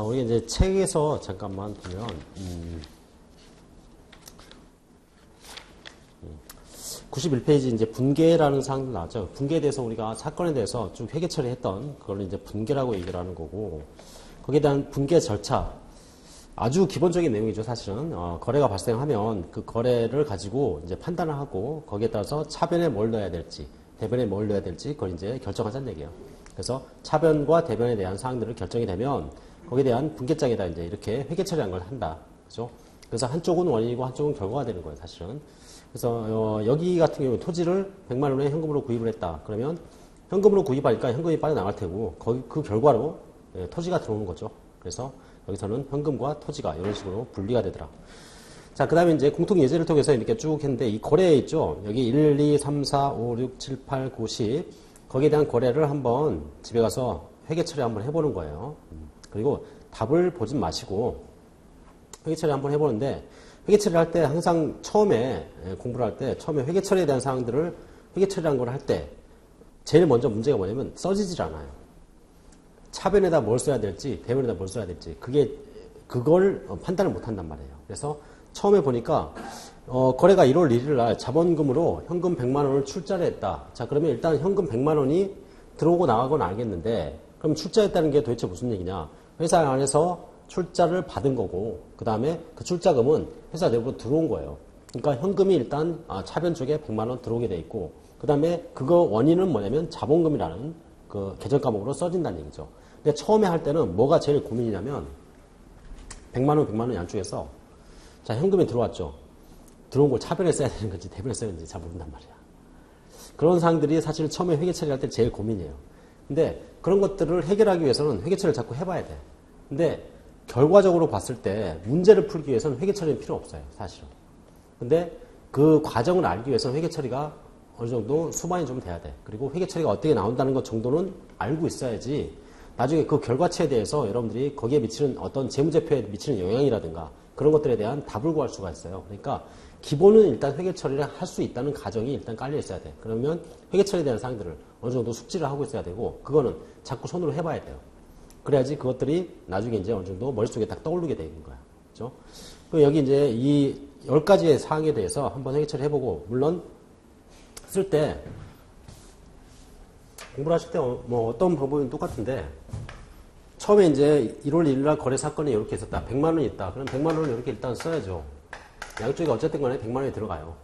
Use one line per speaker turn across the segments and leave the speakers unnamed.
우리 이제 책에서 잠깐만 보면, 91페이지 이제 분계라는 사항도 나왔죠. 분계에 대해서 우리가 사건에 대해서 쭉 회계 처리했던 그걸 이제 분계라고 얘기를 하는 거고, 거기에 대한 분계 절차, 아주 기본적인 내용이죠, 사실은. 거래가 발생하면 그 거래를 가지고 이제 판단을 하고, 거기에 따라서 차변에 뭘 넣어야 될지, 대변에 뭘 넣어야 될지, 그걸 이제 결정하자는 얘기예요. 그래서 차변과 대변에 대한 사항들을 결정이 되면, 거기에 대한 분계장에다 이제 이렇게 회계 처리한 걸 한다. 그죠? 그래서 한쪽은 원인이고 한쪽은 결과가 되는 거예요, 사실은. 그래서 여기 같은 경우 토지를 100만 원에 현금으로 구입을 했다. 그러면 현금으로 구입하니까 현금이 빠져나갈 테고 거기 그 결과로 토지가 들어오는 거죠. 그래서 여기서는 현금과 토지가 이런 식으로 분리가 되더라. 자, 그 다음에 이제 공통 예제를 통해서 이렇게 쭉 했는데 이 거래에 있죠. 여기 1, 2, 3, 4, 5, 6, 7, 8, 9, 10 거기에 대한 거래를 한번 집에 가서 회계 처리 한번 해보는 거예요. 그리고 답을 보진 마시고 회계 처리 한번 해보는데 회계 처리를 할 때 항상 처음에 공부를 할 때 처음에 회계 처리에 대한 사항들을 회계 처리라는 걸 할 때 제일 먼저 문제가 뭐냐면 써지질 않아요. 차변에다 뭘 써야 될지 대변에다 뭘 써야 될지 그걸 판단을 못 한단 말이에요. 그래서 처음에 보니까 거래가 1월 1일 날 자본금으로 현금 100만 원을 출자를 했다. 자, 그러면 일단 현금 100만 원이 들어오고 나가고는 알겠는데 그럼 출자했다는 게 도대체 무슨 얘기냐? 회사 안에서 출자를 받은 거고 그 다음에 그 출자금은 회사 내부로 들어온 거예요. 그러니까 현금이 일단 차변 쪽에 100만 원 들어오게 돼 있고 그 다음에 그거 원인은 뭐냐면 자본금이라는 그 계정 과목으로 써진다는 얘기죠. 근데 처음에 할 때는 뭐가 제일 고민이냐면 100만 원 양쪽에서 자 현금이 들어왔죠. 들어온 걸 차변에 써야 되는 건지 대변에 써야 되는지 잘 모른단 말이야. 그런 사항들이 사실 처음에 회계 처리할 때 제일 고민이에요. 근데 그런 것들을 해결하기 위해서는 회계 처리를 자꾸 해봐야 돼. 근데 결과적으로 봤을 때 문제를 풀기 위해서는 회계 처리는 필요 없어요, 사실은. 근데 그 과정을 알기 위해서는 회계 처리가 어느 정도 수반이 좀 돼야 돼. 그리고 회계 처리가 어떻게 나온다는 것 정도는 알고 있어야지 나중에 그 결과치에 대해서 여러분들이 거기에 미치는 어떤 재무제표에 미치는 영향이라든가 그런 것들에 대한 답을 구할 수가 있어요. 그러니까 기본은 일단 회계 처리를 할 수 있다는 가정이 일단 깔려 있어야 돼. 그러면 회계 처리에 대한 사항들을 어느 정도 숙지를 하고 있어야 되고 그거는 자꾸 손으로 해봐야 돼요. 그래야지 그것들이 나중에 이제 어느 정도 머릿속에 딱 떠오르게 되는 거야. 그죠? 그럼 여기 이제 이 10가지의 사항에 대해서 한번 회계 처리해보고, 물론, 쓸 때, 공부를 하실 때 뭐 어떤 방법은 똑같은데, 처음에 이제 1월 1일 날 거래 사건이 이렇게 있었다. 100만 원이 있다. 그럼 100만 원을 이렇게 일단 써야죠. 양쪽에 어쨌든 간에 100만 원이 들어가요.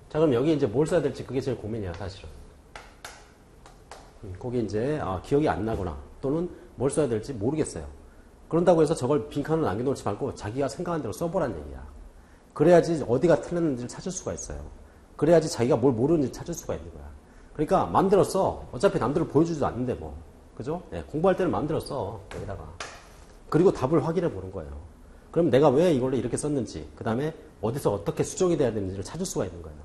자, 그럼 여기 이제 뭘 써야 될지 그게 제일 고민이야, 사실은. 거기 이제, 기억이 안 나거나, 또는 뭘 써야 될지 모르겠어요. 그런다고 해서 저걸 빈칸을 남겨놓지 말고 자기가 생각한 대로 써보란 얘기야. 그래야지 어디가 틀렸는지를 찾을 수가 있어요. 그래야지 자기가 뭘 모르는지 찾을 수가 있는 거야. 그러니까 마음대로 써. 어차피 남들을 보여주지도 않는데 뭐. 그죠? 네, 공부할 때는 마음대로 써. 여기다가. 그리고 답을 확인해 보는 거예요. 그럼 내가 왜 이걸로 이렇게 썼는지, 그 다음에 어디서 어떻게 수정이 돼야 되는지를 찾을 수가 있는 거예요.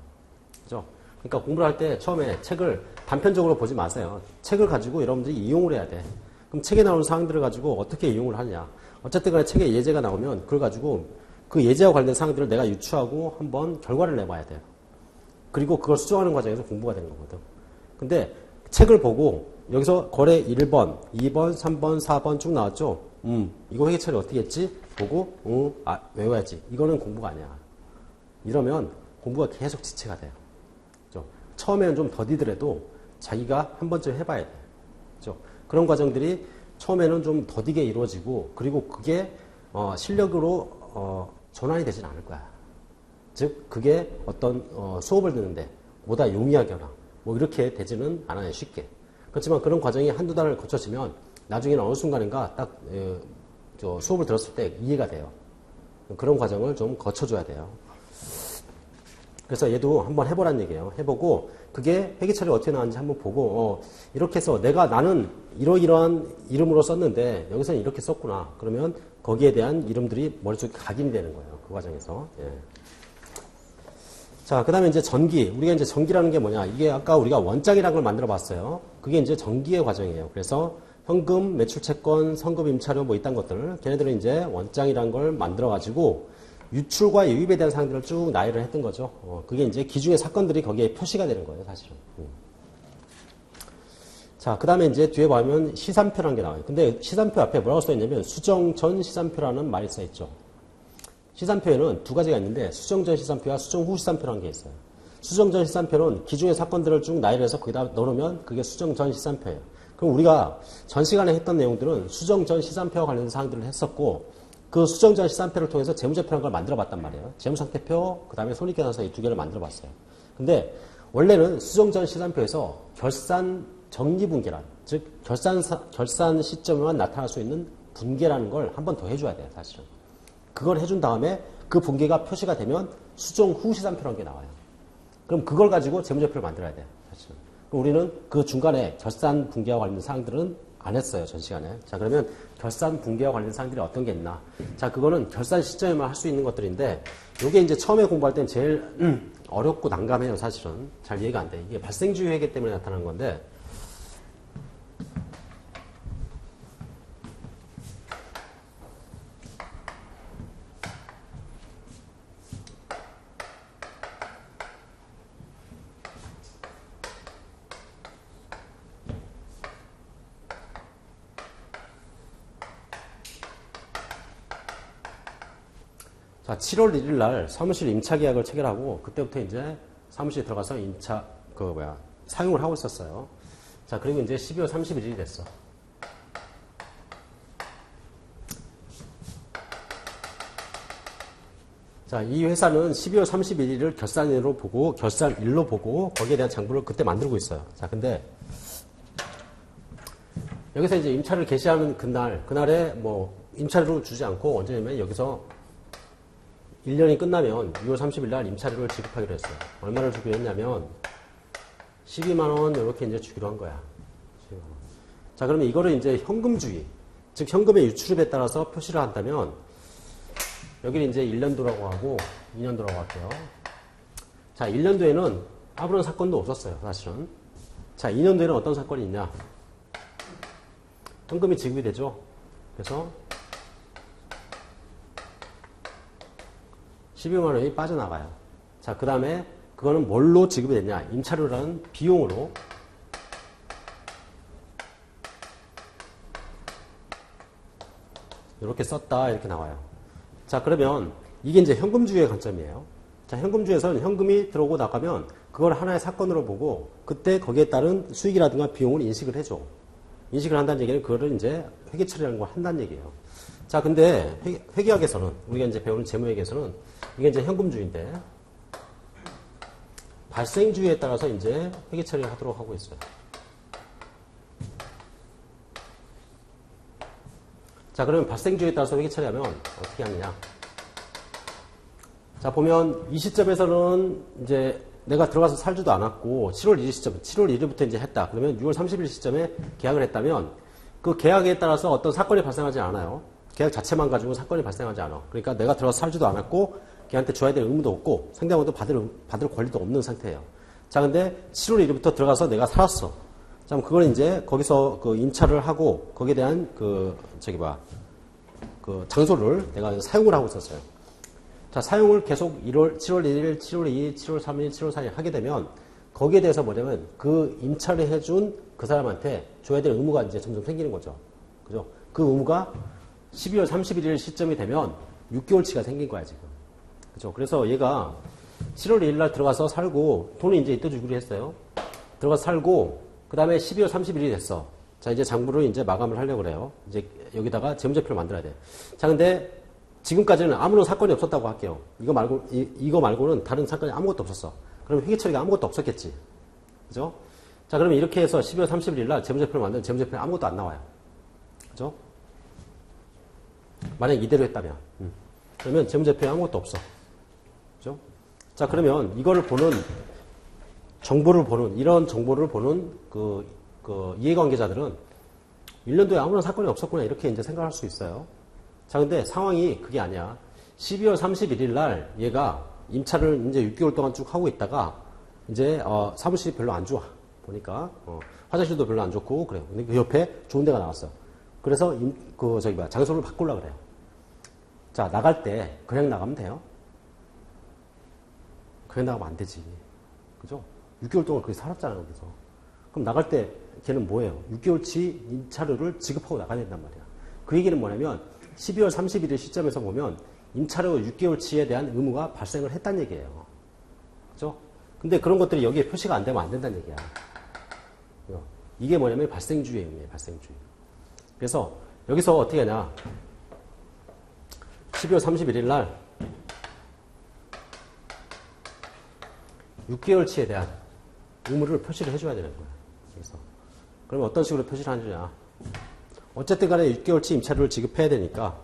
그죠? 그러니까 공부를 할 때 처음에 책을 단편적으로 보지 마세요. 책을 가지고 여러분들이 이용을 해야 돼. 그럼 책에 나오는 사항들을 가지고 어떻게 이용을 하느냐. 어쨌든 간에 책에 예제가 나오면 그걸 가지고 그 예제와 관련된 사항들을 내가 유추하고 한번 결과를 내봐야 돼요. 그리고 그걸 수정하는 과정에서 공부가 되는 거거든. 근데 책을 보고 여기서 거래 1번, 2번, 3번, 4번 쭉 나왔죠? 이거 회계 처리 어떻게 했지? 보고, 외워야지. 이거는 공부가 아니야. 이러면 공부가 계속 지체가 돼요. 그렇죠? 처음에는 좀 더디더라도 자기가 한 번쯤 해봐야 돼. 그렇죠? 그런 과정들이 처음에는 좀 더디게 이루어지고 그리고 그게 실력으로 전환이 되진 않을 거야. 즉 그게 어떤 수업을 듣는데 보다 용이하거나 뭐 이렇게 되지는 않아요. 쉽게. 그렇지만 그런 과정이 한두 달을 거쳐지면 나중에는 어느 순간인가 딱 수업을 들었을 때 이해가 돼요. 그런 과정을 좀 거쳐줘야 돼요. 그래서 얘도 한번 해보란 얘기예요. 해보고 그게 회계 처리 어떻게 나왔는지 한번 보고 이렇게 해서 나는 이러이러한 이름으로 썼는데 여기서는 이렇게 썼구나. 그러면 거기에 대한 이름들이 머릿속에 각인되는 거예요. 그 과정에서. 예. 자, 그 다음에 이제 전기. 우리가 이제 전기라는 게 뭐냐. 이게 아까 우리가 원장이라는 걸 만들어 봤어요. 그게 이제 전기의 과정이에요. 그래서 현금, 매출채권, 성급 임차료 뭐 이딴 것들. 걔네들은 이제 원장이라는 걸 만들어 가지고 유출과 유입에 대한 사항들을 쭉 나열을 했던 거죠. 그게 이제 기중의 사건들이 거기에 표시가 되는 거예요, 사실은. 자, 그 다음에 이제 뒤에 보면 시산표라는 게 나와요. 근데 시산표 앞에 뭐라고 써있냐면 수정 전 시산표라는 말이 써있죠. 시산표에는 두 가지가 있는데 수정 전 시산표와 수정 후 시산표라는 게 있어요. 수정 전 시산표는 기존의 사건들을 쭉 나열해서 거기다 넣어놓으면 그게 수정 전 시산표예요. 그럼 우리가 전 시간에 했던 내용들은 수정 전 시산표와 관련된 사항들을 했었고 그 수정 전 시산표를 통해서 재무제표라는 걸 만들어 봤단 말이에요. 재무상태표, 그 다음에 손익계산서 이 두 개를 만들어 봤어요. 근데 원래는 수정 전 시산표에서 결산 정리분계란, 즉 결산 시점에만 나타날 수 있는 분계라는 걸 한 번 더 해줘야 돼요, 사실은. 그걸 해준 다음에 그 분계가 표시가 되면 수정 후 시산표라는 게 나와요. 그럼 그걸 가지고 재무제표를 만들어야 돼요, 사실은. 그럼 우리는 그 중간에 결산 분계와 관련된 사항들은 안 했어요, 전 시간에. 자, 그러면 결산 분계와 관련된 사항들이 어떤 게 있나? 자, 그거는 결산 시점에만 할 수 있는 것들인데, 요게 이제 처음에 공부할 땐 제일 어렵고 난감해요, 사실은. 잘 이해가 안 돼. 이게 발생주의 회계 때문에 나타나는 건데, 자, 7월 1일 날 사무실 임차 계약을 체결하고 그때부터 이제 사무실에 들어가서 사용을 하고 있었어요. 자, 그리고 이제 12월 31일이 됐어. 자, 이 회사는 12월 31일을 결산일로 보고 결산일로 보고 거기에 대한 장부를 그때 만들고 있어요. 자, 근데 여기서 이제 임차를 개시하는 그날에 뭐 임차료를 주지 않고 언제냐면 여기서 1년이 끝나면 6월 30일 날 임차료를 지급하기로 했어요. 얼마를 주기로 했냐면 12만원 이렇게 이제 주기로 한 거야. 12만 원. 자, 그러면 이거를 이제 현금주의, 즉 현금의 유출입에 따라서 표시를 한다면 여기는 이제 1년도라고 하고 2년도라고 할게요. 자, 1년도에는 아무런 사건도 없었어요, 사실은. 자, 2년도에는 어떤 사건이 있냐? 현금이 지급이 되죠. 그래서 12만 원이 빠져나가요. 자, 그 다음에 그거는 뭘로 지급이 됐냐? 임차료라는 비용으로 이렇게 썼다 이렇게 나와요. 자, 그러면 이게 이제 현금주의의 관점이에요. 자, 현금주의에서는 현금이 들어오고 나가면 그걸 하나의 사건으로 보고 그때 거기에 따른 수익이라든가 비용을 인식을 해줘. 인식을 한다는 얘기는 그거를 이제 회계 처리라는 걸 한다는 얘기예요. 자, 근데 회계학에서는 우리가 이제 배우는 재무회계에서는 이게 이제 현금주의인데 발생주의에 따라서 이제 회계 처리를 하도록 하고 있어요. 자, 그러면 발생주의에 따라서 회계 처리하면 어떻게 하느냐? 자, 보면 이 시점에서는 이제 내가 들어가서 살지도 않았고 7월 1일 시점, 7월 1일부터 이제 했다. 그러면 6월 30일 시점에 계약을 했다면 그 계약에 따라서 어떤 사건이 발생하지 않아요. 계약 자체만 가지고 사건이 발생하지 않아. 그러니까 내가 들어가서 살지도 않았고 걔한테 줘야 될 의무도 없고 상대방도 받을 권리도 없는 상태예요. 자, 근데 7월 1일부터 들어가서 내가 살았어. 자, 그걸 이제 거기서 그 임차를 하고 거기에 대한 그 장소를 내가 사용을 하고 있었어요. 자, 사용을 계속 7월 1일, 7월 2일, 7월 3일, 7월 4일 하게 되면 거기에 대해서 뭐냐면 그 임차를 해준 그 사람한테 줘야 될 의무가 이제 점점 생기는 거죠. 그죠? 그 의무가 12월 31일 시점이 되면 6개월치가 생긴 거야, 지금. 그죠? 그래서 얘가 7월 1일 날 들어가서 살고 돈을 이제 이때 주기로 했어요. 들어가서 살고 그 다음에 12월 30일이 됐어. 자, 이제 장부를 이제 마감을 하려고 그래요. 이제 여기다가 재무제표를 만들어야 돼. 자, 근데 지금까지는 아무런 사건이 없었다고 할게요. 이거 말고는 다른 사건이 아무것도 없었어. 그럼 회계처리가 아무것도 없었겠지. 그죠? 자, 그러면 이렇게 해서 12월 31일 날 재무제표를 만드는 재무제표에 아무것도 안 나와요. 그죠? 만약 이대로 했다면. 그러면 재무제표에 아무것도 없어. 그죠? 자, 그러면 이거를 보는, 이런 정보를 보는 그 이해관계자들은 1년도에 아무런 사건이 없었구나. 이렇게 이제 생각할 수 있어요. 자, 근데 상황이 그게 아니야. 12월 31일 날 얘가 임차를 이제 6개월 동안 쭉 하고 있다가 이제 사무실이 별로 안 좋아. 보니까 화장실도 별로 안 좋고 그래요. 근데 그 옆에 좋은 데가 나왔어. 그래서 장소를 바꾸려고 그래요. 자, 나갈 때 그냥 나가면 돼요? 그냥 나가면 안 되지. 그죠? 6개월 동안 거기 살았잖아요, 그래서. 그럼 나갈 때 걔는 뭐예요? 6개월치 임차료를 지급하고 나가야 된단 말이야. 그 얘기는 뭐냐면 12월 31일 시점에서 보면 임차료 6개월치에 대한 의무가 발생을 했다는 얘기예요. 그죠? 근데 그런 것들이 여기에 표시가 안 되면 안 된다는 얘기야. 이게 뭐냐면 발생주의 의미예요. 발생주의. 그래서 여기서 어떻게 하냐. 12월 31일 날 6개월치에 대한 의무를 표시를 해줘야 되는 거야. 그래서 그러면 어떤 식으로 표시를 하느냐. 어쨌든 간에 6개월치 임차료를 지급해야 되니까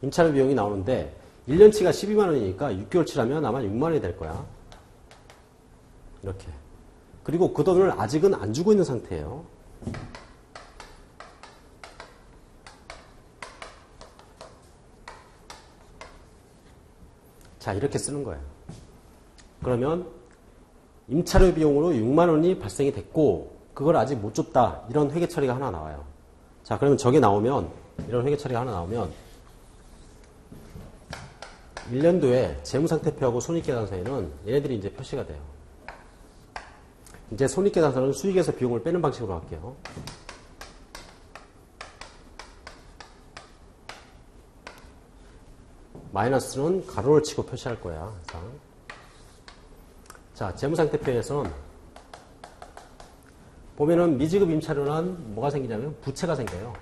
임차료 비용이 나오는데 1년치가 12만 원이니까 6개월치라면 아마 6만 원이 될 거야. 이렇게. 그리고 그 돈을 아직은 안 주고 있는 상태예요. 자, 이렇게 쓰는 거예요. 그러면 임차료 비용으로 6만 원이 발생이 됐고 그걸 아직 못 줬다. 이런 회계 처리가 하나 나와요. 자, 그러면 저게 나오면 이런 회계 처리가 하나 나오면 1년도에 재무상태표하고 손익계산서에는 얘네들이 이제 표시가 돼요. 이제 손익계산서는 수익에서 비용을 빼는 방식으로 할게요. 마이너스는 가로를 치고 표시할 거야. 항상. 자, 재무상태표에서는 보면은 미지급 임차료는 뭐가 생기냐면 부채가 생겨요.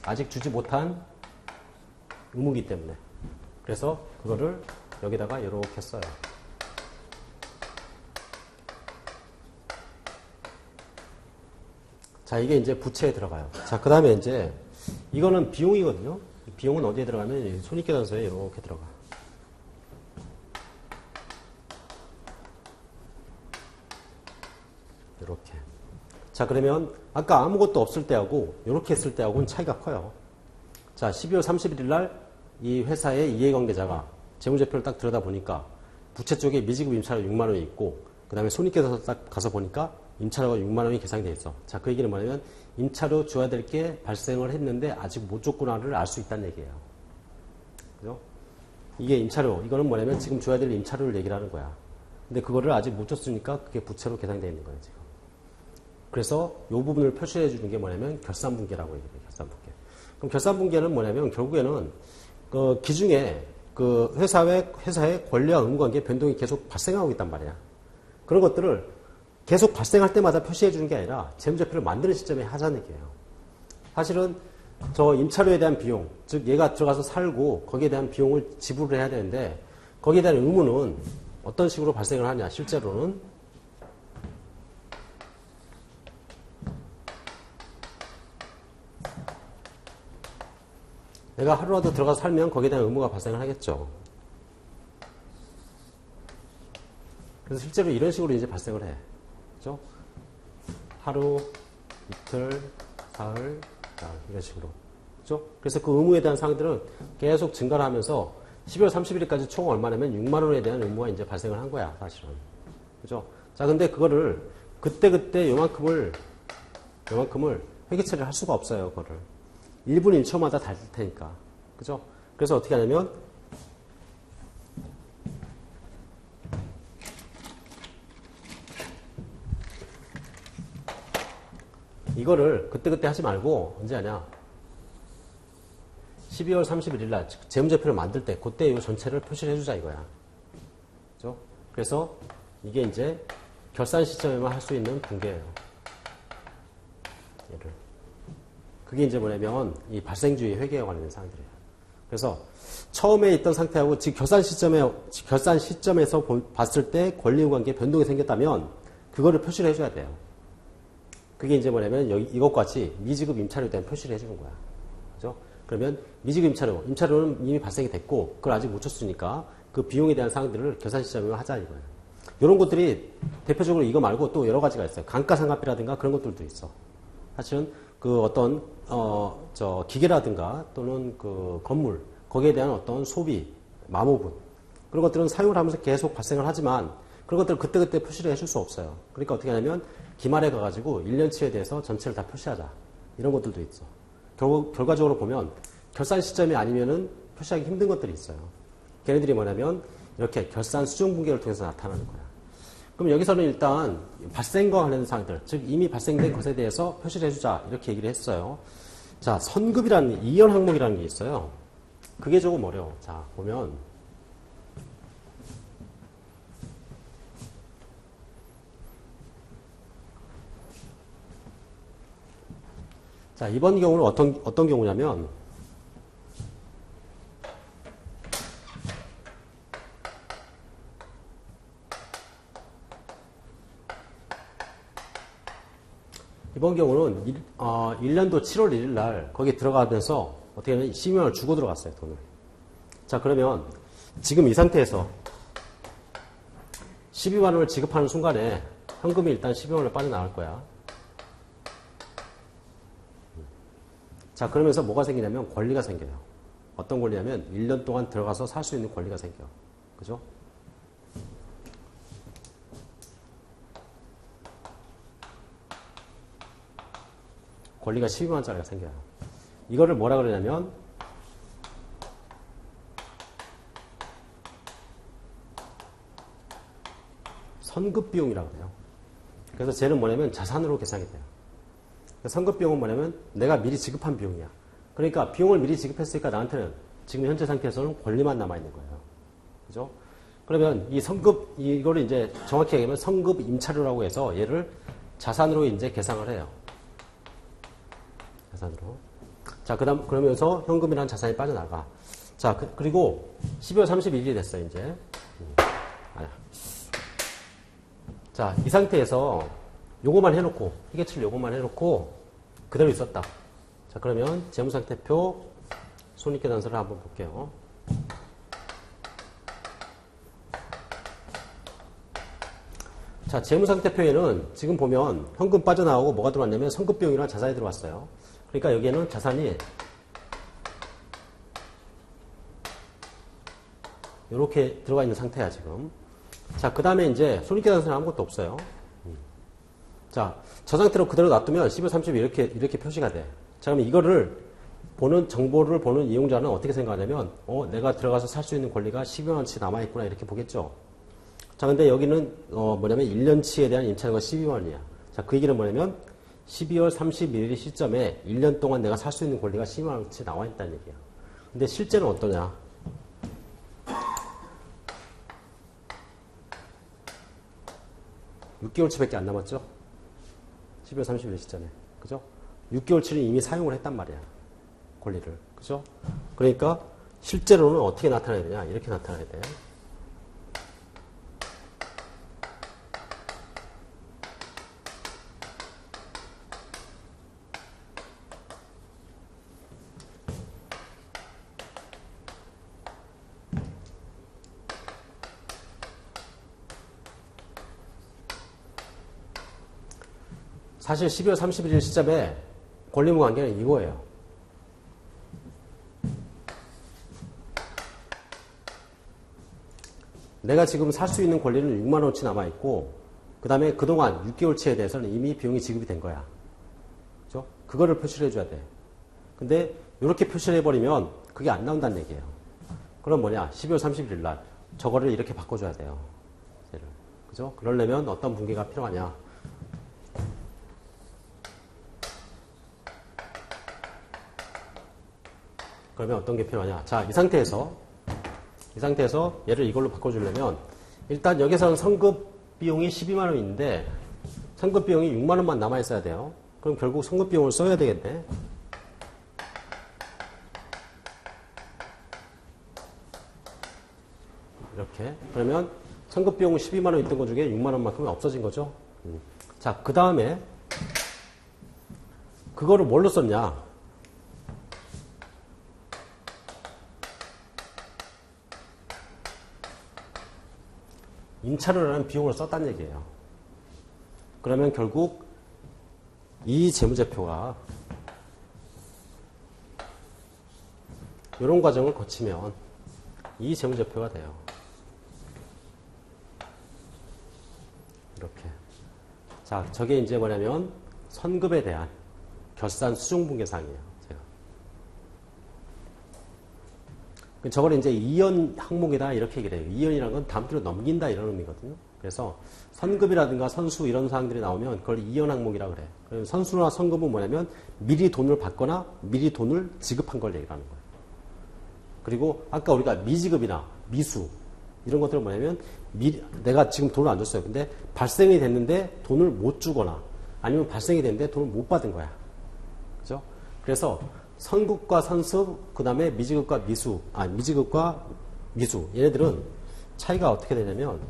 아직 주지 못한 의무이기 때문에. 그래서 그거를 여기다가 이렇게 써요. 자, 이게 이제 부채에 들어가요. 자, 그 다음에 이제 이거는 비용이거든요. 비용은 어디에 들어가면 손익계산서에 이렇게 들어가. 이렇게. 자, 그러면 아까 아무것도 없을 때하고 이렇게 했을 때하고는 차이가 커요. 자, 12월 31일 날 이 회사의 이해관계자가 재무제표를 딱 들여다보니까 부채 쪽에 미지급 임차료 6만 원이 있고 그 다음에 손익계산서 딱 가서 보니까 임차료가 6만 원이 계산이 돼 있어. 자, 그 얘기는 뭐냐면 임차료 줘야 될 게 발생을 했는데 아직 못 줬구나를 알 수 있다는 얘기예요. 그죠? 이게 임차료, 이거는 뭐냐면 지금 줘야 될 임차료를 얘기를 하는 거야. 근데 그거를 아직 못 줬으니까 그게 부채로 계산이 되어 있는 거예요, 지금. 그래서 이 부분을 표시해 주는 게 뭐냐면 결산분계라고 얘기해요, 결산분계. 그럼 결산분계는 뭐냐면 결국에는 그 기중에 그 회사의 권리와 의무관계 변동이 계속 발생하고 있단 말이야. 그런 것들을 계속 발생할 때마다 표시해 주는 게 아니라 재무제표를 만드는 시점에 하자는 얘기예요. 사실은 저 임차료에 대한 비용, 즉 얘가 들어가서 살고 거기에 대한 비용을 지불을 해야 되는데 거기에 대한 의무는 어떤 식으로 발생을 하냐. 실제로는 내가 하루라도 들어가서 살면 거기에 대한 의무가 발생을 하겠죠. 그래서 실제로 이런 식으로 이제 발생을 해. 그죠? 하루, 이틀, 사흘, 이런 식으로. 그죠? 그래서 그 의무에 대한 사항들은 계속 증가를 하면서 12월 30일까지 총 얼마냐면 6만 원에 대한 의무가 이제 발생을 한 거야, 사실은. 그죠? 자, 근데 그거를 그때 요만큼을 회계 처리를 할 수가 없어요, 그거를. 1분 1초마다 다를 테니까. 그죠? 그래서 어떻게 하냐면, 이거를 그때 하지 말고, 언제 하냐? 12월 31일 날, 재무제표를 만들 때, 그때 이 전체를 표시를 해주자 이거야. 그죠? 그래서 이게 이제 결산 시점에만 할 수 있는 분계예요. 얘를. 그게 이제 뭐냐면 이 발생주의 회계에 관련된 사항들이에요. 그래서 처음에 있던 상태하고 지금 결산 시점에서 봤을 때 권리관계 변동이 생겼다면 그거를 표시를 해줘야 돼요. 그게 이제 뭐냐면 이것과 같이 미지급 임차료에 대한 표시를 해주는 거야. 그죠? 그러면 미지급 임차료는 이미 발생이 됐고 그걸 아직 못 줬으니까 그 비용에 대한 사항들을 결산 시점에 하자 이거예요. 이런 것들이 대표적으로 이거 말고 또 여러 가지가 있어요. 감가상각비라든가 그런 것들도 있어. 사실은 그 어떤 기계라든가 또는 그 건물 거기에 대한 어떤 소비, 마모분 그런 것들은 사용을 하면서 계속 발생을 하지만 그런 것들을 그때 표시를 해줄 수 없어요. 그러니까 어떻게 하냐면 기말에 가가지고 1년치에 대해서 전체를 다 표시하자 이런 것들도 있어. 결과적으로 보면 결산 시점이 아니면은 표시하기 힘든 것들이 있어요. 걔네들이 뭐냐면 이렇게 결산 수정 분계를 통해서 나타나는 거야. 그럼 여기서는 일단 발생과 관련된 사항들, 즉 이미 발생된 것에 대해서 표시를 해주자 이렇게 얘기를 했어요. 자, 선급이라는 2연 항목이라는 게 있어요. 그게 조금 어려워. 자, 보면 자, 이번 경우는 어떤 경우냐면 이번 경우는 1년도 7월 1일 날 거기에 들어가면서 어떻게 하면 12만 원을 주고 들어갔어요, 돈을. 자, 그러면 지금 이 상태에서 12만 원을 지급하는 순간에 현금이 일단 12만 원을 빠져나갈 거야. 자, 그러면서 뭐가 생기냐면 권리가 생겨요. 어떤 권리냐면 1년 동안 들어가서 살 수 있는 권리가 생겨. 그죠? 권리가 12만 원짜리가 생겨요. 이거를 뭐라 그러냐면 선급 비용이라고 해요. 그래서 쟤는 뭐냐면 자산으로 계산이 돼요. 선급 비용은 뭐냐면 내가 미리 지급한 비용이야. 그러니까 비용을 미리 지급했으니까 나한테는 지금 현재 상태에서는 권리만 남아있는 거예요. 그죠? 그러면 이 선급, 이거를 이제 정확히 얘기하면 선급 임차료라고 해서 얘를 자산으로 이제 계상을 해요. 자산으로. 자, 그러면서 현금이라는 자산이 빠져나가. 자, 그리고 12월 31일이 됐어요, 이제. 자, 이 상태에서 요거만 해놓고, 회계처리 요거만 해놓고, 그대로 있었다. 자, 그러면 재무상태표 손익계산서를 한번 볼게요. 자, 재무상태표에는 지금 보면 현금 빠져나오고 뭐가 들어왔냐면 선급비용이랑 자산이 들어왔어요. 그러니까 여기에는 자산이 이렇게 들어가 있는 상태야, 지금. 자, 그 다음에 이제 손익계산서는 아무것도 없어요. 자, 저 상태로 그대로 놔두면 12월 30일 이렇게 표시가 돼. 자, 그럼 이거를 정보를 보는 이용자는 어떻게 생각하냐면, 내가 들어가서 살 수 있는 권리가 12만원치 남아있구나, 이렇게 보겠죠. 자, 근데 여기는, 뭐냐면 1년치에 대한 임차료가 12만원이야. 자, 그 얘기는 뭐냐면 12월 31일 시점에 1년 동안 내가 살 수 있는 권리가 12만원치 나와있다는 얘기야. 근데 실제는 어떠냐? (6개월치밖에) 안 남았죠? 12월 30일 시점에. 그죠? 6개월치는 이미 사용을 했단 말이야. 권리를. 그죠? 그러니까 실제로는 어떻게 나타나야 되냐? 이렇게 나타나야 돼. 사실 12월 31일 시점에 권리무 관계는 이거예요. 내가 지금 살 수 있는 권리는 6만원치 남아있고, 그 다음에 그동안 6개월치에 대해서는 이미 비용이 지급이 된 거야. 그죠? 그거를 표시를 해줘야 돼. 근데 이렇게 표시를 해버리면 그게 안 나온다는 얘기예요. 그럼 뭐냐? 12월 31일 날 저거를 이렇게 바꿔줘야 돼요. 그죠? 그러려면 어떤 분계가 필요하냐? 그러면 어떤 게 필요하냐? 자, 이 상태에서 얘를 이걸로 바꿔주려면 일단 여기서는 선급 비용이 12만원인데 선급 비용이 6만원만 남아있어야 돼요. 그럼 결국 선급 비용을 써야 되겠네. 이렇게. 그러면 선급 비용은 12만원 있던 것 중에 6만원만큼은 없어진 거죠. 자, 그 다음에 그거를 뭘로 썼냐? 임차료라는 비용을 썼다는 얘기예요. 그러면 결국 이 재무제표가 이런 과정을 거치면 이 재무제표가 돼요. 이렇게. 자, 저게 이제 뭐냐면 선급에 대한 결산 수중분계상이에요. 제가. 저걸 이제 이연 항목이다 이렇게 얘기를 해요. 이연이라는 건 다음 기로 넘긴다 이런 의미거든요. 그래서 선급이라든가 선수 이런 사항들이 나오면 그걸 이연 항목이라고 그래요. 그래서 선수나 선급은 뭐냐면 미리 돈을 받거나 미리 돈을 지급한 걸 얘기하는 거예요. 그리고 아까 우리가 미지급이나 미수 이런 것들은 뭐냐면 내가 지금 돈을 안 줬어요. 근데 발생이 됐는데 돈을 못 주거나 아니면 발생이 됐는데 돈을 못 받은 거야. 그죠? 그래서 선급과 선습, 그 다음에 미지급과 미지급과 미수. 얘네들은 차이가 어떻게 되냐면,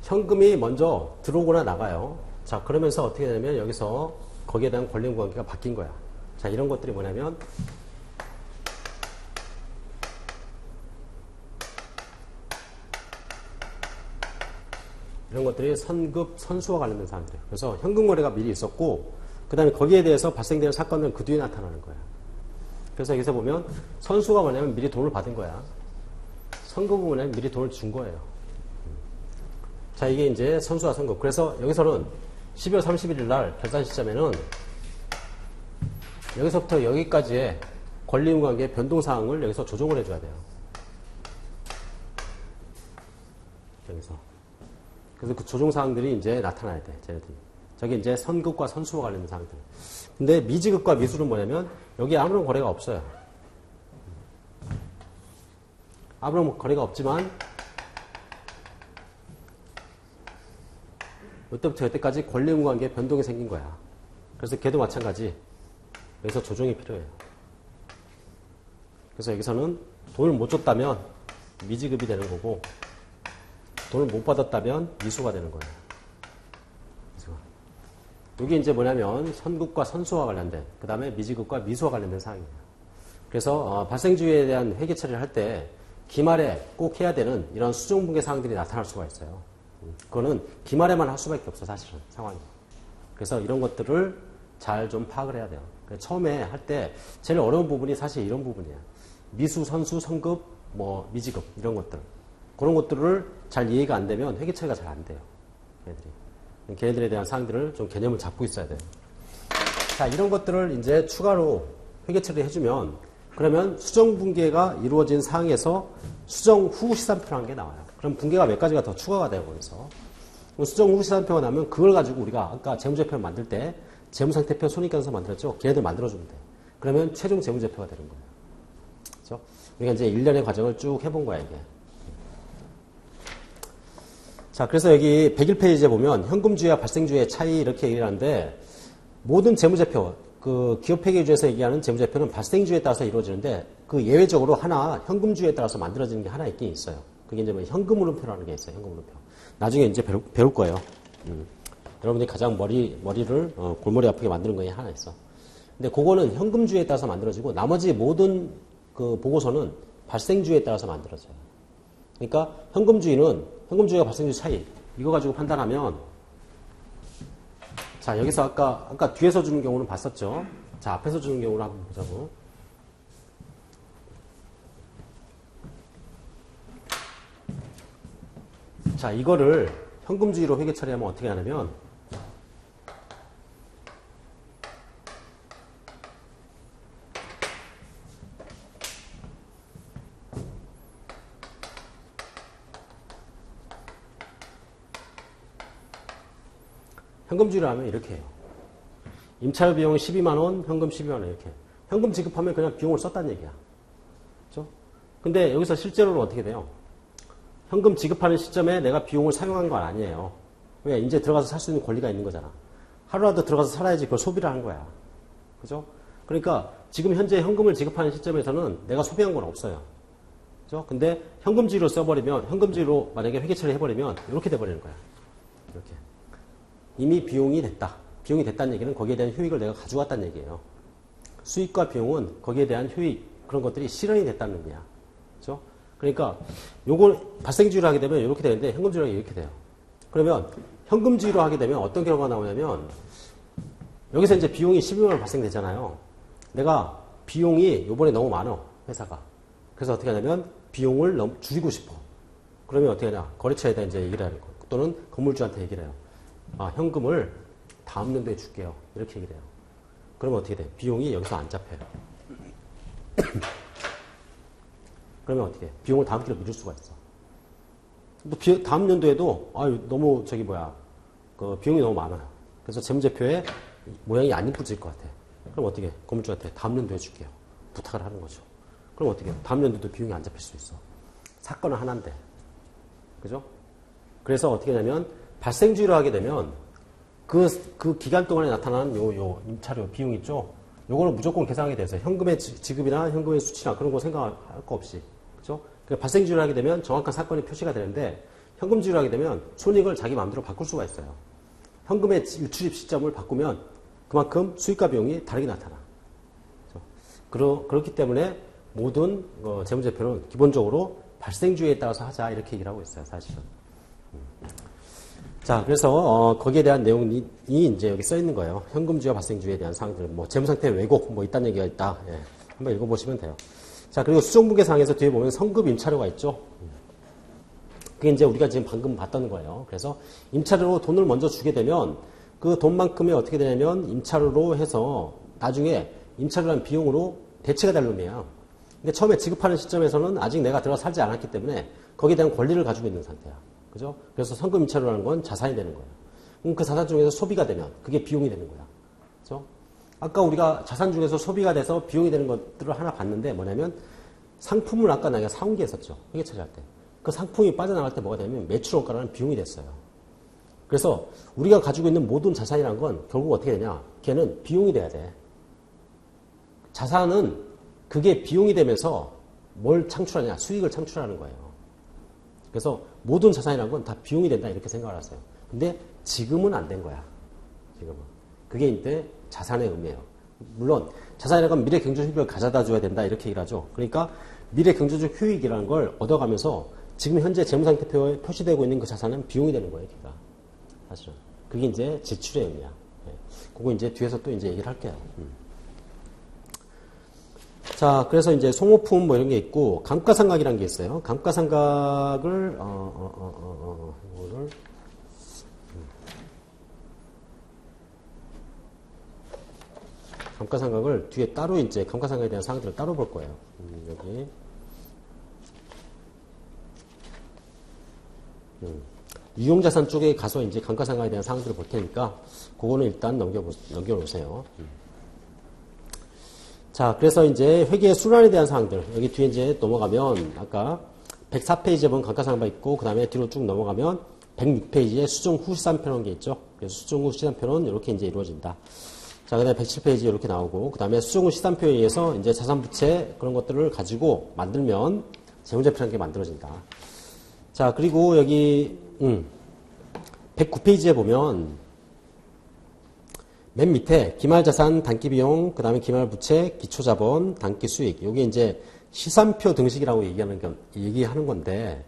현금이 먼저 들어오거나 나가요. 자, 그러면서 어떻게 되냐면 여기서 거기에 대한 권리 관계가 바뀐 거야. 자, 이런 것들이 뭐냐면 이런 것들이 선급, 선수와 관련된 사항들이에요. 그래서 현금 거래가 미리 있었고 그 다음에 거기에 대해서 발생되는 사건은 그 뒤에 나타나는 거야. 그래서 여기서 보면 선수가 뭐냐면 미리 돈을 받은 거야. 선급은 뭐냐면 미리 돈을 준 거예요. 자, 이게 이제 선수와 선급. 그래서 여기서는 12월 31일 날 결산 시점에는 여기서부터 여기까지의 권리금 관계 변동사항을 여기서 조정을 해줘야 돼요. 여기서. 그래서 그 조정사항들이 이제 나타나야 돼, 쟤네들이. 저게 이제 선급과 선수와 관련된 사항들. 근데 미지급과 미수는 뭐냐면 여기 아무런 거래가 없어요. 아무런 거래가 없지만 이때부터 이때까지 권리금 관계에 변동이 생긴 거야. 그래서 걔도 마찬가지. 여기서 조정이 필요해요. 그래서 여기서는 돈을 못 줬다면 미지급이 되는 거고 돈을 못 받았다면 미수가 되는 거예요. 이게 이제 뭐냐면 선급과 선수와 관련된 그 다음에 미지급과 미수와 관련된 사항이에요. 그래서 발생주의에 대한 회계 처리를 할 때 기말에 꼭 해야 되는 이런 수정분계 사항들이 나타날 수가 있어요. 그거는 기말에만 할 수밖에 없어, 사실은 상황이. 그래서 이런 것들을 잘 좀 파악을 해야 돼요. 처음에 할 때 제일 어려운 부분이 사실 이런 부분이에요. 미수, 선수, 선급, 뭐 미지급 이런 것들. 그런 것들을 잘 이해가 안 되면 회계 처리가 잘 안 돼요. 걔네들에 대한 사항들을 좀 개념을 잡고 있어야 돼요. 자, 이런 것들을 이제 추가로 회계 처리를 해주면 그러면 수정 분계가 이루어진 상황에서 수정 후 시산표라는 게 나와요. 그럼 분계가 몇 가지가 더 추가가 되고 그래서 수정 후 시산표가 나면 그걸 가지고 우리가 아까 재무제표를 만들 때 재무상태표, 손익계산서 만들었죠? 걔네들 만들어주면 돼. 그러면 최종 재무제표가 되는 거예요. 그렇죠? 우리가 이제 1년의 과정을 쭉 해본 거야, 이게. 자, 그래서 여기 101페이지에 보면 현금주의와 발생주의의 차이 이렇게 얘기를 하는데 모든 재무제표, 그 기업회계주에서 얘기하는 재무제표는 발생주의에 따라서 이루어지는데 그 예외적으로 하나 현금주의에 따라서 만들어지는 게 하나 있긴 있어요. 그게 이제 뭐 현금흐름표라는 게 있어요. 현금흐름표. 나중에 이제 배울 거예요. 여러분들이 가장 머리를 골머리 아프게 만드는 거에 하나 있어. 근데 그거는 현금주의에 따라서 만들어지고 나머지 모든 그 보고서는 발생주의에 따라서 만들어져요. 그러니까 현금주의와 발생주의 차이 이거 가지고 판단하면 자, 여기서 아까 뒤에서 주는 경우는 봤었죠. 자, 앞에서 주는 경우를 한번 보자고. 자, 이거를 현금주의로 회계 처리하면 어떻게 하냐면 현금주의로 하면 이렇게 해요. 임차료 비용 12만원, 현금 12만원 이렇게. 현금 지급하면 그냥 비용을 썼다는 얘기야. 그렇죠? 근데 여기서 실제로는 어떻게 돼요? 현금 지급하는 시점에 내가 비용을 사용한 건 아니에요. 왜? 이제 들어가서 살 수 있는 권리가 있는 거잖아. 하루라도 들어가서 살아야지 그걸 소비를 하는 거야. 그죠? 그러니까 지금 현재 현금을 지급하는 시점에서는 내가 소비한 건 없어요. 그죠? 근데 현금주의로 써버리면, 현금주의로 만약에 회계 처리 해버리면 이렇게 돼버리는 거야. 이렇게. 이미 비용이 됐다. 비용이 됐다는 얘기는 거기에 대한 효익을 내가 가져갔다는 얘기예요. 수익과 비용은 거기에 대한 효익, 그런 것들이 실현이 됐다는 의미야. 그죠? 그러니까 요걸 발생주의로 하게 되면 이렇게 되는데 현금주의로 이렇게 돼요. 그러면 현금주의로 하게 되면 어떤 결과가 나오냐면 여기서 이제 비용이 12만 원 발생되잖아요. 내가 비용이 요번에 너무 많아, 회사가. 그래서 어떻게 하냐면 비용을 너무 줄이고 싶어. 그러면 어떻게 하냐? 거래처에다 이제 얘기를 하는 거. 또는 건물주한테 얘기를 해요. 아, 현금을 다음 연도에 줄게요. 이렇게 얘기를 해요. 그러면 어떻게 돼? 비용이 여기서 안 잡혀요. 그러면 어떻게 해? 비용을 다음 기로 미룰 수가 있어. 또 다음 연도에도 너무 그 비용이 너무 많아요. 그래서 재무제표에 모양이 안 이쁘질 것 같아. 그럼 어떻게 해? 건물주한테 다음 연도에 줄게요. 부탁을 하는 거죠. 그럼 어떻게 해? 다음 연도도 비용이 안 잡힐 수 있어. 사건은 하나인데. 그죠? 그래서 어떻게 하냐면 발생주의로 하게 되면 그 기간 동안에 나타나는 요 임차료 비용 있죠? 요거는 무조건 계산하게 돼서 현금의 지급이나 현금의 수치나 그런 거 생각할 거 없이. 그죠? 그러니까 발생주의로 하게 되면 정확한 사건이 표시가 되는데 현금주의로 하게 되면 손익을 자기 마음대로 바꿀 수가 있어요. 현금의 유출입 시점을 바꾸면 그만큼 수익과 비용이 다르게 나타나. 그렇기 때문에 모든 재무제표는 기본적으로 발생주의에 따라서 하자 이렇게 얘기를 하고 있어요. 사실은. 자, 그래서 거기에 대한 내용이 이제 여기 써 있는 거예요. 현금주의와 발생주의에 대한 사항들, 재무상태 왜곡 이딴 얘기가 있다. 예, 한번 읽어보시면 돼요. 자, 그리고 수정분계상에서 뒤에 보면 성급 임차료가 있죠. 그게 이제 우리가 지금 방금 봤던 거예요. 그래서 임차료로 돈을 먼저 주게 되면 그 돈만큼이 어떻게 되냐면 임차료로 해서 나중에 임차료라는 비용으로 대체가 될 놈이에요. 근데 처음에 지급하는 시점에서는 아직 내가 들어가 살지 않았기 때문에 거기에 대한 권리를 가지고 있는 상태야. 그죠? 그래서 성급 임차료라는 건 자산이 되는 거예요. 그럼 그 자산 중에서 소비가 되면 그게 비용이 되는 거야. 그죠? 아까 우리가 자산 중에서 소비가 돼서 비용이 되는 것들을 하나 봤는데 뭐냐면 상품을 아까 내가 사온 게 있었죠. 회계 처리할 때. 그 상품이 빠져나갈 때 뭐가 되냐면 매출원가라는 비용이 됐어요. 그래서 우리가 가지고 있는 모든 자산이라는 건 결국 어떻게 되냐? 걔는 비용이 돼야 돼. 자산은 그게 비용이 되면서 뭘 창출하냐? 수익을 창출하는 거예요. 그래서 모든 자산이라는 건 다 비용이 된다 이렇게 생각을 하세요. 근데 지금은 안 된 거야. 지금은. 그게 이제 자산의 의미예요. 물론 자산이라는 건 미래 경제적 효익을 가져다 줘야 된다 이렇게 얘기를 하죠. 그러니까 미래 경제적 효익이라는 걸 얻어가면서 지금 현재 재무상태표에 표시되고 있는 그 자산은 비용이 되는 거예요. 걔가. 사실은. 그게 이제 지출의 의미야. 네. 그거 이제 뒤에서 또 이제 얘기를 할게요. 자, 그래서 이제 송호품 이런 게 있고, 감가상각이라는 게 있어요. 감가상각을, 이거를, 감가상각을 뒤에 따로 이제 감가상각에 대한 사항들을 따로 볼 거예요. 여기. 유용자산 쪽에 가서 이제 감가상각에 대한 사항들을 볼 테니까, 그거는 일단 넘겨놓으세요. 자, 그래서 이제 회계 순환에 대한 사항들. 여기 뒤에 이제 넘어가면, 아까 104페이지에 보면 감가상각이 있고, 그 다음에 뒤로 쭉 넘어가면 106페이지에 수정 후 시산표라는 게 있죠. 그래서 수정 후 시산표는 이렇게 이제 이루어진다. 자, 그 다음에 107페이지에 이렇게 나오고, 그 다음에 수정 후 시산표에 의해서 이제 자산부채 그런 것들을 가지고 만들면 재무제표라는 게 만들어진다. 자, 그리고 여기, 109페이지에 보면, 맨 밑에 기말자산, 단기비용, 그 다음에 기말부채, 기초자본, 단기수익. 요게 이제 시산표 등식이라고 얘기하는 건데,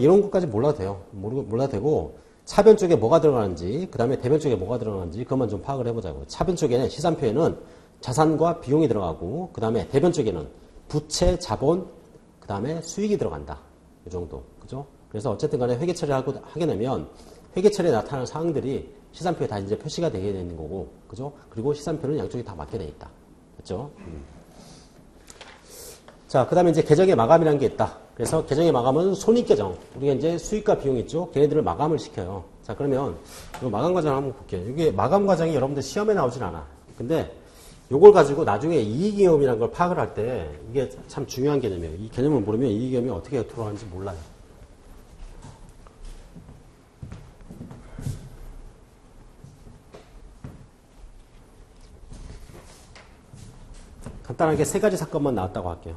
이런 것까지 몰라도 돼요. 몰라도 되고, 차변 쪽에 뭐가 들어가는지, 그 다음에 대변 쪽에 뭐가 들어가는지, 그것만 좀 파악을 해보자고요. 차변 쪽에는, 시산표에는 자산과 비용이 들어가고, 그 다음에 대변 쪽에는 부채, 자본, 그 다음에 수익이 들어간다. 이 정도. 그죠? 그래서 어쨌든 간에 회계 처리를 하게 되면, 회계 처리에 나타나는 사항들이 시산표에 다 이제 표시가 되게 되는 거고, 그죠? 그리고 시산표는 양쪽이 다 맞게 돼 있다. 그죠? 자, 그 다음에 이제 계정의 마감이라는 게 있다. 그래서 계정의 마감은 손익계정. 우리가 이제 수익과 비용 있죠? 걔네들을 마감을 시켜요. 자, 그러면 이 마감 과정을 한번 볼게요. 이게 마감 과정이 여러분들 시험에 나오진 않아. 근데 요걸 가지고 나중에 이익이익이라는 걸 파악을 할 때 이게 참 중요한 개념이에요. 이 개념을 모르면 이익이익이 어떻게 돌아가는지 몰라요. 간단하게 세 가지 사건만 나왔다고 할게요.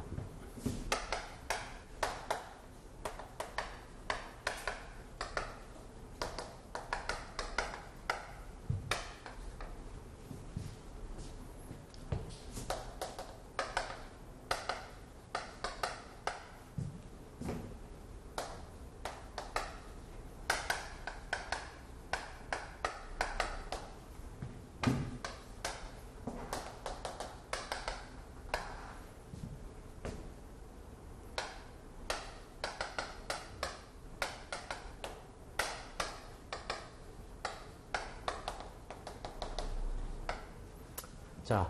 자,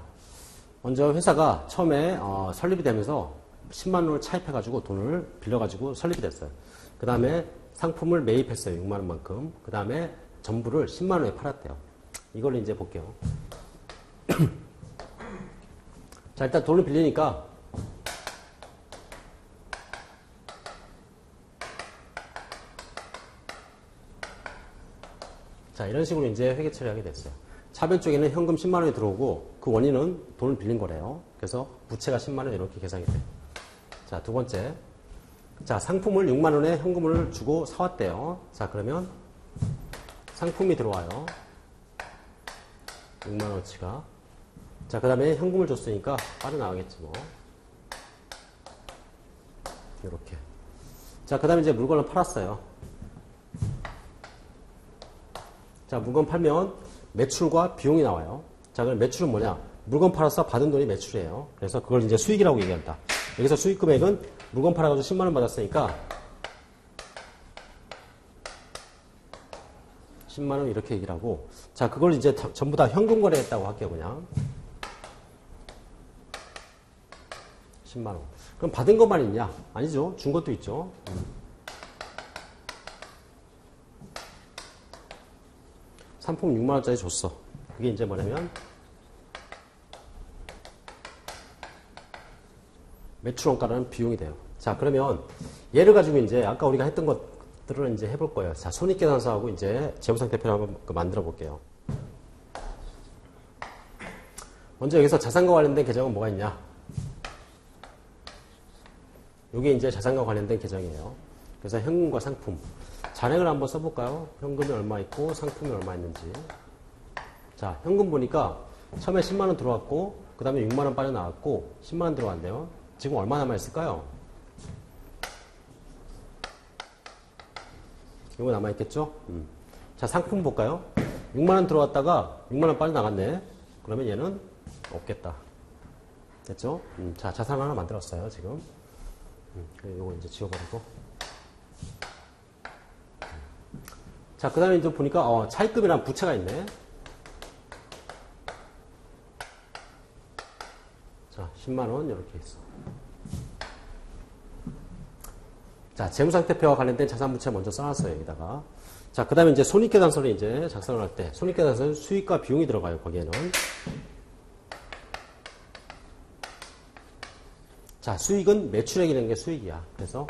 먼저 회사가 처음에 설립이 되면서 10만 원을 차입해가지고 돈을 빌려가지고 설립이 됐어요. 그 다음에 상품을 매입했어요. 6만 원만큼. 그 다음에 전부를 10만 원에 팔았대요. 이걸 이제 볼게요. 자, 일단 돈을 빌리니까 자, 이런 식으로 이제 회계 처리하게 됐어요. 차변 쪽에는 현금 10만 원이 들어오고 그 원인은 돈을 빌린 거래요. 그래서 부채가 10만 원 이렇게 계산이 돼요. 자, 두 번째. 자, 상품을 6만 원에 현금을 주고 사왔대요. 자, 그러면 상품이 들어와요. 6만 원어치가. 자, 그 다음에 현금을 줬으니까 빠져나가겠지 뭐. 이렇게. 자, 그 다음에 이제 물건을 팔았어요. 자, 물건 팔면 매출과 비용이 나와요. 자, 그럼 매출은 뭐냐? 물건 팔아서 받은 돈이 매출이에요. 그래서 그걸 이제 수익이라고 얘기한다. 여기서 수익 금액은 물건 팔아가지고 10만 원 받았으니까 10만 원 이렇게 얘기를 하고, 자, 그걸 이제 전부 다 현금 거래했다고 할게요, 그냥. 10만 원. 그럼 받은 것만 있냐? 아니죠. 준 것도 있죠. 상품 6만 원짜리 줬어. 그게 이제 뭐냐면 매출 원가라는 비용이 돼요. 자, 그러면 얘를 가지고 이제 아까 우리가 했던 것들을 이제 해볼 거예요. 자, 손익계산서하고 이제 재무상태표를 한번 만들어 볼게요. 먼저 여기서 자산과 관련된 계정은 뭐가 있냐? 이게 이제 자산과 관련된 계정이에요. 그래서 현금과 상품. 잔액을 한번 써볼까요? 현금이 얼마 있고 상품이 얼마 있는지. 자, 현금 보니까 처음에 10만 원 들어왔고 그 다음에 6만 원 빠져나왔고 10만 원 들어왔네요. 지금 얼마 남아있을까요? 이거 남아있겠죠? 자, 상품 볼까요? 6만 원 들어왔다가 6만 원 빠져나갔네. 그러면 얘는 없겠다. 됐죠? 자, 자산 하나 만들었어요, 지금. 이거 이제 지워버리고. 자, 그 다음에 이제 보니까, 차입금이란 부채가 있네. 자, 10만원, 이렇게 있어. 자, 재무상태표와 관련된 자산부채 먼저 써놨어요, 여기다가. 자, 그 다음에 이제 손익계산서를 이제 작성을 할 때, 손익계산서는 수익과 비용이 들어가요, 거기에는. 자, 수익은 매출액이라는 게 수익이야. 그래서,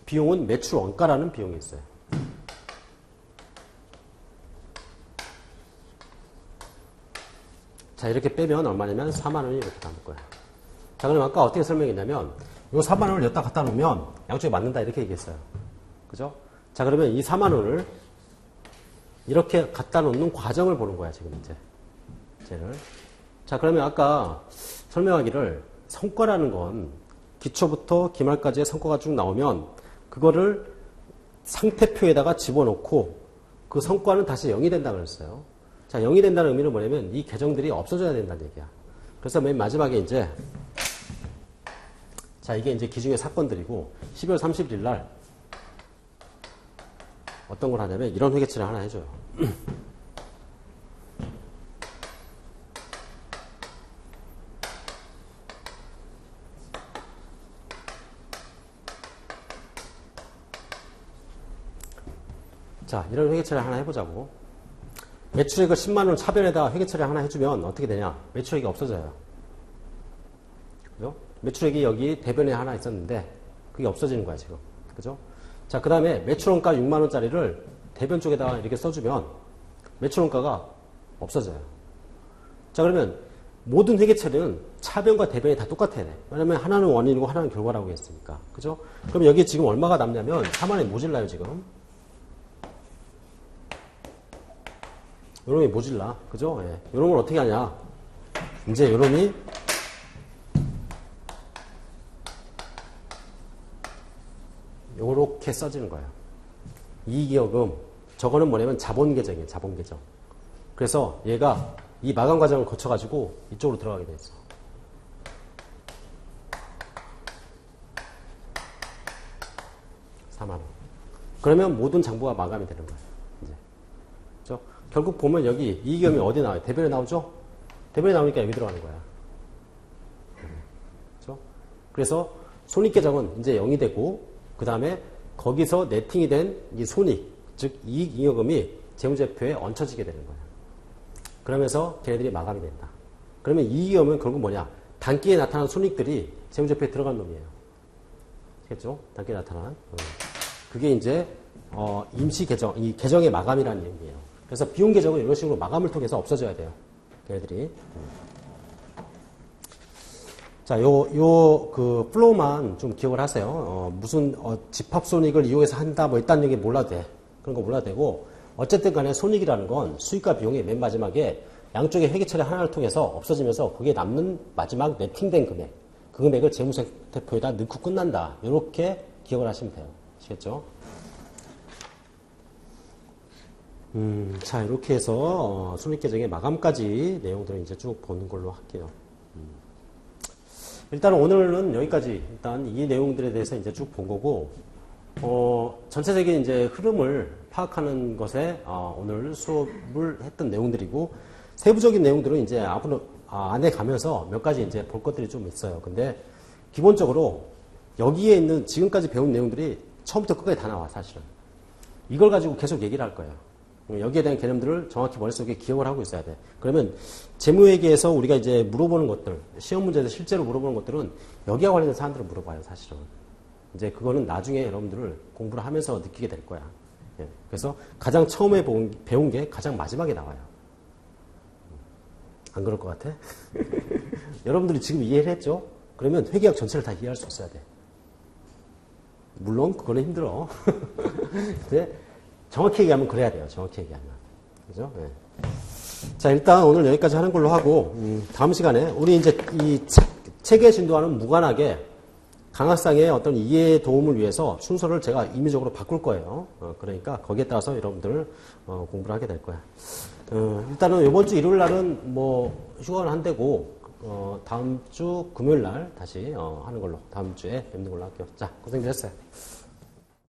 비용은 매출 원가라는 비용이 있어요. 자, 이렇게 빼면 얼마냐면 4만원이 이렇게 남을 거야. 자, 그럼 아까 어떻게 설명했냐면, 이 4만원을 여기다 갖다 놓으면 양쪽에 맞는다 이렇게 얘기했어요. 그죠? 자, 그러면 이 4만원을 이렇게 갖다 놓는 과정을 보는 거야, 지금 이제. 쟤를. 자, 그러면 아까 설명하기를 성과라는 건 기초부터 기말까지의 성과가 쭉 나오면 그거를 상태표에다가 집어넣고 그 성과는 다시 0이 된다고 그랬어요. 자, 0이 된다는 의미는 뭐냐면 이 계정들이 없어져야 된다는 얘기야. 그래서 맨 마지막에 이제 자, 이게 이제 기중의 사건들이고 12월 31일 날 어떤 걸 하냐면 이런 회계처리를 하나 해줘요. 자, 이런 회계처리 하나 해보자고. 매출액을 10만원 차변에다 회계처리 하나 해주면 어떻게 되냐? 매출액이 없어져요. 그죠? 매출액이 여기 대변에 하나 있었는데 그게 없어지는 거야, 지금. 그죠? 자, 그 다음에 매출원가 6만원짜리를 대변 쪽에다가 이렇게 써주면 매출원가가 없어져요. 자, 그러면 모든 회계처리는 차변과 대변이 다 똑같아야 돼. 왜냐면 하나는 원인이고 하나는 결과라고 했으니까. 그죠? 그럼 여기 지금 얼마가 남냐면 4만원이 모질라요, 지금. 요놈이 모질라. 그죠? 예. 요놈을 어떻게 하냐. 이제 요놈이 요렇게 써지는 거예요. 이익여금. 저거는 뭐냐면 자본계정이에요. 자본계정. 그래서 얘가 이 마감 과정을 거쳐가지고 이쪽으로 들어가게 돼 있어. 그러면 모든 장부가 마감이 되는 거예요. 이제. 그죠? 결국 보면 여기 이익이익이 어디 나와요? 대변에 나오죠? 대변에 나오니까 여기 들어가는 거야. 그렇죠? 그래서 손익계정은 이제 0이 되고 그 다음에 거기서 네팅이 된 이 손익, 즉 이익잉여금이 재무제표에 얹혀지게 되는 거야. 그러면서 걔네들이 마감이 된다. 그러면 이익잉여금은 결국 뭐냐? 단기에 나타난 손익들이 재무제표에 들어간 놈이에요. 알겠죠? 단기에 나타난. 그게 이제 임시 계정, 이 계정의 마감이라는 얘기예요. 그래서 비용 계정은 이런 식으로 마감을 통해서 없어져야 돼요. 걔네들이. 자, 그 플로우만 좀 기억을 하세요. 무슨 집합 손익을 이용해서 한다 뭐 이딴 얘기 몰라도 돼. 그런 거 몰라도 되고 어쨌든 간에 손익이라는 건 수익과 비용이 맨 마지막에 양쪽의 회계처리 하나를 통해서 없어지면서 그게 남는 마지막 네팅된 금액, 그 금액을 재무제표에다 넣고 끝난다. 이렇게 기억을 하시면 돼요. 아시겠죠? 자, 이렇게 해서 손익계정의 마감까지 내용들을 이제 쭉 보는 걸로 할게요. 일단 오늘은 여기까지 일단 이 내용들에 대해서 이제 쭉 본 거고, 전체적인 이제 흐름을 파악하는 것에 오늘 수업을 했던 내용들이고, 세부적인 내용들은 이제 앞으로 안에 가면서 몇 가지 이제 볼 것들이 좀 있어요. 근데 기본적으로 여기에 있는 지금까지 배운 내용들이 처음부터 끝까지 다 나와, 사실은. 이걸 가지고 계속 얘기를 할 거예요. 여기에 대한 개념들을 정확히 머릿속에 기억을 하고 있어야 돼. 그러면 재무회계에서 우리가 이제 물어보는 것들, 시험 문제에서 실제로 물어보는 것들은 여기와 관련된 사안들을 물어봐요, 사실은. 이제 그거는 나중에 여러분들을 공부를 하면서 느끼게 될 거야. 예. 그래서 가장 처음에 배운 게 가장 마지막에 나와요. 안 그럴 것 같아? 여러분들이 지금 이해를 했죠? 그러면 회계학 전체를 다 이해할 수 있어야 돼. 물론 그거는 힘들어. 근데 정확히 얘기하면 그래야 돼요. 정확히 얘기하면. 그죠? 네. 자, 일단 오늘 여기까지 하는 걸로 하고, 다음 시간에 우리 이제 이 체계 진도와는 무관하게 강학상의 어떤 이해에 도움을 위해서 순서를 제가 임의적으로 바꿀 거예요. 그러니까 거기에 따라서 여러분들 공부를 하게 될 거야. 일단은 이번 주 일요일 날은 뭐 휴가는 한대고, 다음 주 금요일 날 다시 하는 걸로, 다음 주에 뵙는 걸로 할게요. 자, 고생되셨어요.